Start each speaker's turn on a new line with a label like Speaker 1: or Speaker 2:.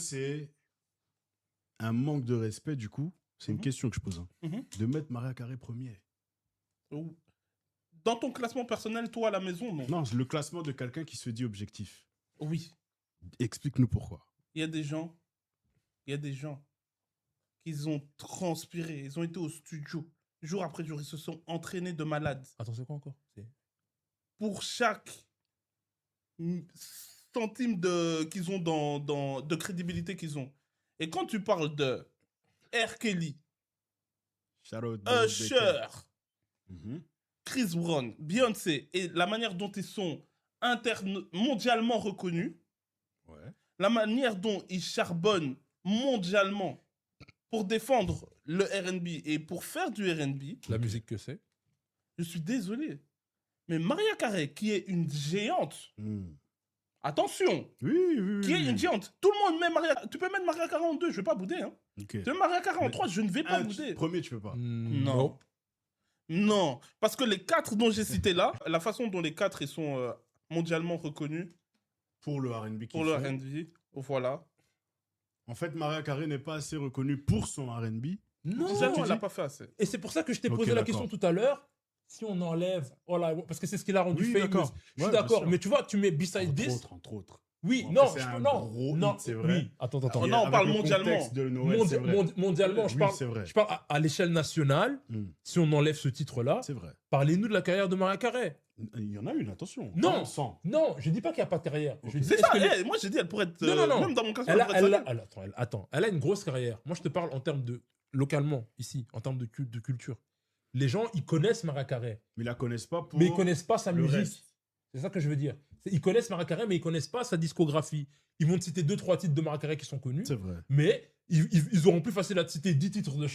Speaker 1: c'est un manque de respect, du coup? C'est une question que je pose. De mettre Maria Carré premier.
Speaker 2: Dans ton classement personnel, toi, à la maison, non?
Speaker 1: Non, le classement de quelqu'un qui se dit objectif.
Speaker 2: Oui.
Speaker 1: Explique-nous pourquoi.
Speaker 2: Il y a des gens qui ont transpiré, ils ont été au studio, jour après jour, ils se sont entraînés de malades.
Speaker 3: Attends, c'est quoi encore?
Speaker 2: Pour chaque centime qu'ils ont de crédibilité qu'ils ont. Et quand tu parles de R. Kelly, Usher, Chris Brown, Beyoncé, et la manière dont ils sont mondialement reconnus, la manière dont ils charbonnent mondialement pour défendre le R&B et pour faire du R&B,
Speaker 3: La musique que c'est?
Speaker 2: je suis désolé. Mais Maria Carey, qui est une géante, attention, qui est une géante, tout le monde met Maria... Tu peux mettre Maria Carey en 2, je vais pas bouder. Hein. Tu mets Maria Carey en 3, je ne vais pas bouder.
Speaker 1: Premier, tu peux pas.
Speaker 2: Non. Non, parce que les 4 dont j'ai cité là, la façon dont les 4 ils sont mondialement reconnus
Speaker 1: pour le R&B.
Speaker 2: Pour le R&B, voilà.
Speaker 1: En fait, Maria Carey n'est pas assez reconnue pour son R&B.
Speaker 3: Non,
Speaker 2: elle l'a pas fait assez.
Speaker 3: Et c'est pour ça que je t'ai posé la question tout à l'heure. Si on enlève, parce que c'est ce qu'il a rendu famous. Je suis d'accord, mais tu vois, tu mets Beside This.
Speaker 1: Entre autres.
Speaker 3: Oui,
Speaker 1: bon,
Speaker 3: non,
Speaker 1: c'est vrai.
Speaker 3: Oui, attends.
Speaker 2: Non, on parle mondialement.
Speaker 3: Mondialement, je parle à l'échelle nationale. Si on enlève ce titre-là, parlez-nous de la carrière de Maria Carey.
Speaker 1: Il y en a une, attention.
Speaker 3: Non, je dis pas qu'il n'y a pas de carrière.
Speaker 2: C'est ça, moi j'ai dit elle pourrait être...
Speaker 3: Non.
Speaker 2: Même dans mon cas,
Speaker 3: elle a une grosse carrière. Moi, je te parle en termes de... Localement, ici, en termes de culture. Les gens, ils connaissent Maria Carey.
Speaker 1: Mais ils la connaissent pas pour...
Speaker 3: Mais ils connaissent pas sa musique.
Speaker 1: Reste.
Speaker 3: C'est ça que je veux dire. Ils connaissent Maria Carey, mais ils connaissent pas sa discographie. Ils vont te citer 2-3 titres de Maria Carey qui sont connus.
Speaker 1: C'est vrai.
Speaker 3: Mais ils auront plus facile à te citer 10 titres de